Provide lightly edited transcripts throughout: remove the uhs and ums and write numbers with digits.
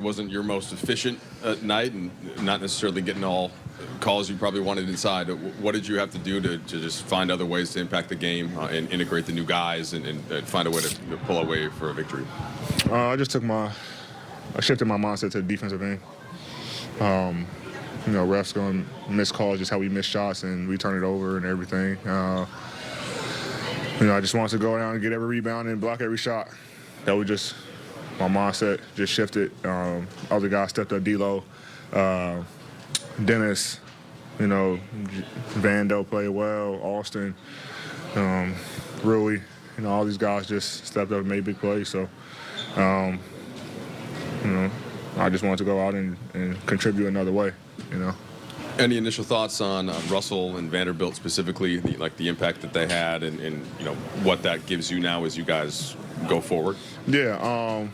wasn't your most efficient night and not necessarily getting all calls you probably wanted inside. What did you have to do to just find other ways to impact the game and integrate the new guys and find a way to pull away for a victory? I shifted my mindset to the defensive end. Refs going to miss calls, just how we miss shots and we turn it over and everything. I just wanted to go down and get every rebound and block every shot. That was just my mindset just shifted. Other guys stepped up, D'Lo, Dennis, Vando played well, Austin, Rui, all these guys just stepped up and made big plays. So, I just wanted to go out and contribute another way, Any initial thoughts on Russell and Vanderbilt specifically, the impact that they had and what that gives you now as you guys go forward? Yeah,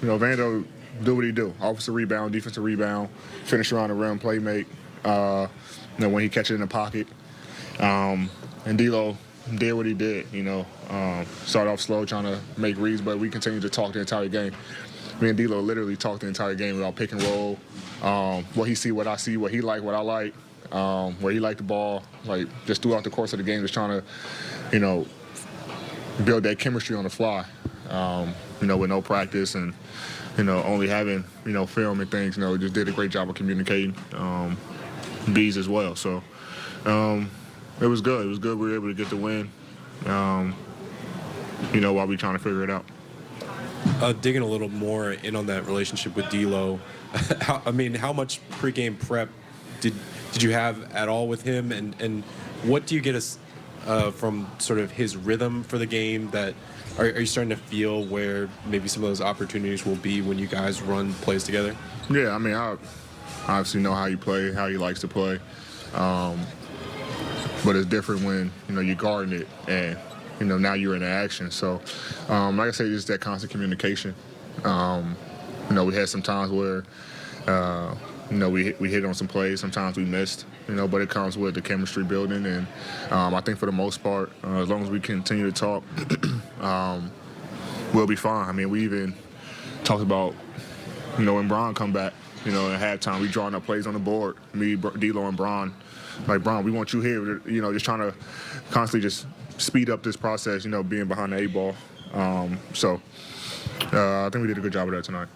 Vando do what he do. Offensive rebound, defensive rebound, finish around the rim, play make, when he catch it in the pocket. And D'Lo did what he did, started off slow trying to make reads, but we continued to talk the entire game. Me and D'Lo literally talked the entire game about pick and roll, what he see, what I see, what he like, what I like, where he liked the ball, just throughout the course of the game, just trying to, build that chemistry on the fly, with no practice and, only having, film and things, just did a great job of communicating, B's as well. So it was good. It was good we were able to get the win, while we trying to figure it out. Digging a little more in on that relationship with D'Lo, how much pregame prep did you have at all with him, and what do you get from sort of his rhythm for the game that are you starting to feel where maybe some of those opportunities will be when you guys run plays together? Yeah, I obviously know how you play, how he likes to play, but it's different when you're guarding it and now you're in action. So, like I say, just that constant communication. We had some times where, we hit on some plays. Sometimes we missed, but it comes with the chemistry building. And I think for the most part, as long as we continue to talk, we'll be fine. We even talked about, when Bron come back, at halftime, we drawing up plays on the board. Me, D'Lo, and Bron. Like, Bron, we want you here. Just trying to constantly just speed up this process, being behind the 8 ball. So I think we did a good job of that tonight.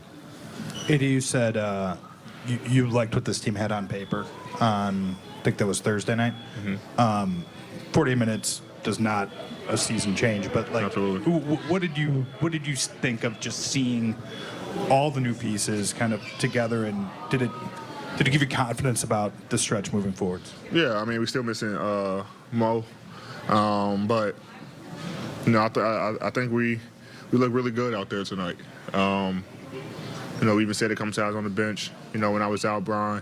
Eddie, you said you liked what this team had on paper on, I think that was Thursday night. Mm-hmm. 40 minutes does not a season change, but Absolutely. what did you think of just seeing all the new pieces kind of together, and did it give you confidence about the stretch moving forward? Yeah, we're still missing Mo. But I think we look really good out there tonight. We even said it comes out on the bench. When I was out, Brian,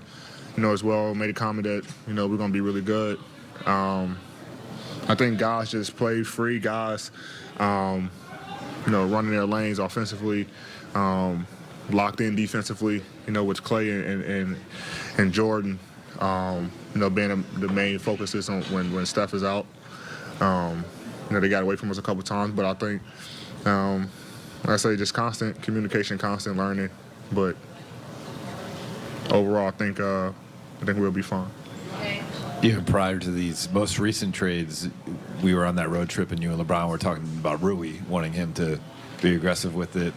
as well made a comment that we're gonna be really good. I think guys just played free. Guys, running their lanes offensively, locked in defensively. With Clay and Jordan, being the main focuses on when Steph is out. They got away from us a couple times, but I think, like I say, just constant communication, constant learning. But overall, I think we'll be fine. Even prior to these most recent trades, we were on that road trip, and you and LeBron were talking about Rui, wanting him to be aggressive with it,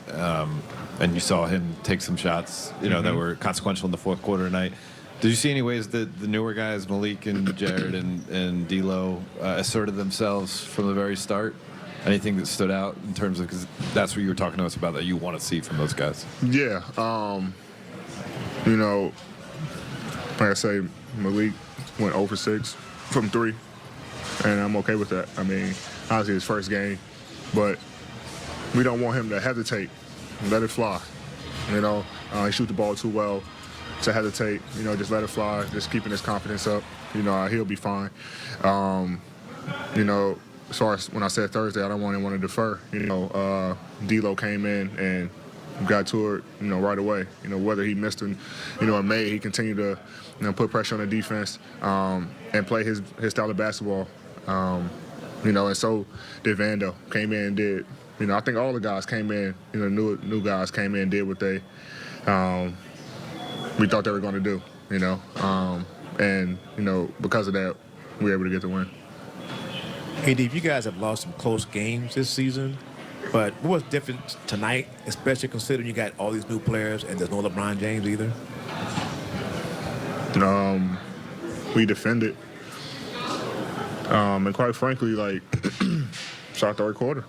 and you saw him take some shots, that were consequential in the fourth quarter tonight. Did you see any ways that the newer guys, Malik and Jared and D'Lo, asserted themselves from the very start? Anything that stood out in terms of, because that's what you were talking to us about that you want to see from those guys? Yeah. Like I say, Malik went 0 for 6 from 3, and I'm okay with that. Obviously his first game, but we don't want him to hesitate and let it fly. He shoot the ball too well to hesitate, just let it fly, just keeping his confidence up. He'll be fine. As far as when I said Thursday, I don't want anyone to defer. D'Lo came in and got to it, right away. Whether he missed or made, he continued to, put pressure on the defense and play his style of basketball. And so did Vando. Came in and did. I think all the guys came in. New guys came in and did what they we thought they were going to do, you know. And, you know, because of that, we were able to get the win. AD, you guys have lost some close games this season, but what was different tonight, especially considering you got all these new players and there's no LeBron James either? We defended. And quite frankly, like, it's our third quarter.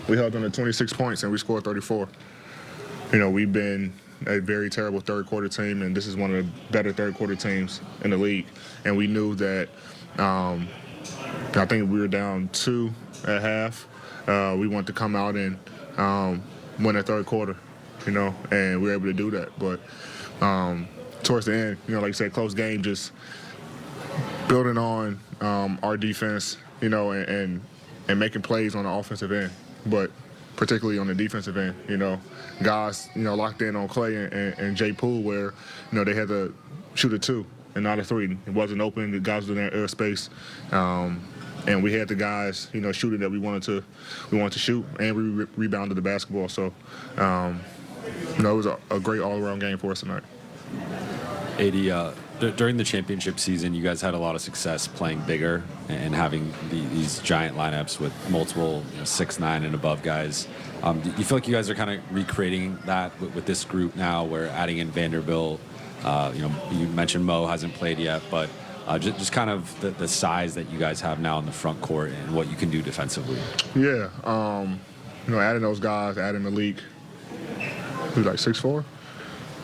We held them to 26 points and we scored 34. You know, we've been a very terrible third quarter team, and this is one of the better third quarter teams in the league. And we knew that, I think we were down 2 at half. We wanted to come out and win the third quarter, you know, and we were able to do that. But towards the end, you know, like I said, close game, just building on our defense, you know, and making plays on the offensive end, but particularly on the defensive end, you know, guys, you know, locked in on Clay and Jay Poole where, you know, they had to shoot a 2 and not a 3. It wasn't open. The guys were in their airspace. And we had the guys, you know, shooting that we wanted to shoot, and we rebounded the basketball. So, you know, it was a great all-around game for us tonight. AD, during the championship season, you guys had a lot of success playing bigger and having these giant lineups with multiple 6'9" and above guys. Do you feel like you guys are kind of recreating that with this group now, where adding in Vanderbilt, you mentioned Mo hasn't played yet, but just kind of the size that you guys have now in the front court and what you can do defensively? Yeah, you know, adding those guys, adding Malik, who's like 6'4".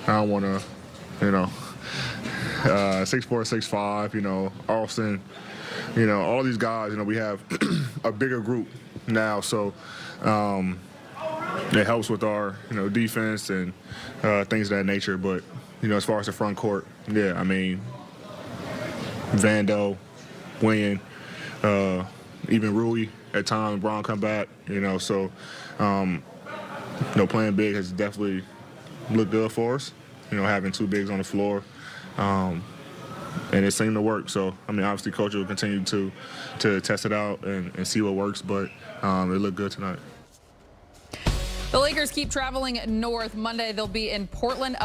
I don't want to, you know, 6'4", 6'5", you know, Austin, you know, all these guys, you know, we have a bigger group now, so it helps with our, you know, defense and things of that nature. But, you know, as far as the front court, yeah, I mean, Vando, Wynn, even Rui at times, Brown come back, you know, so, you know, playing big has definitely looked good for us, you know, having 2 bigs on the floor. And it seemed to work. So, I mean, obviously, Coach will continue to test it out and see what works, but it looked good tonight. The Lakers keep traveling north. Monday, they'll be in Portland.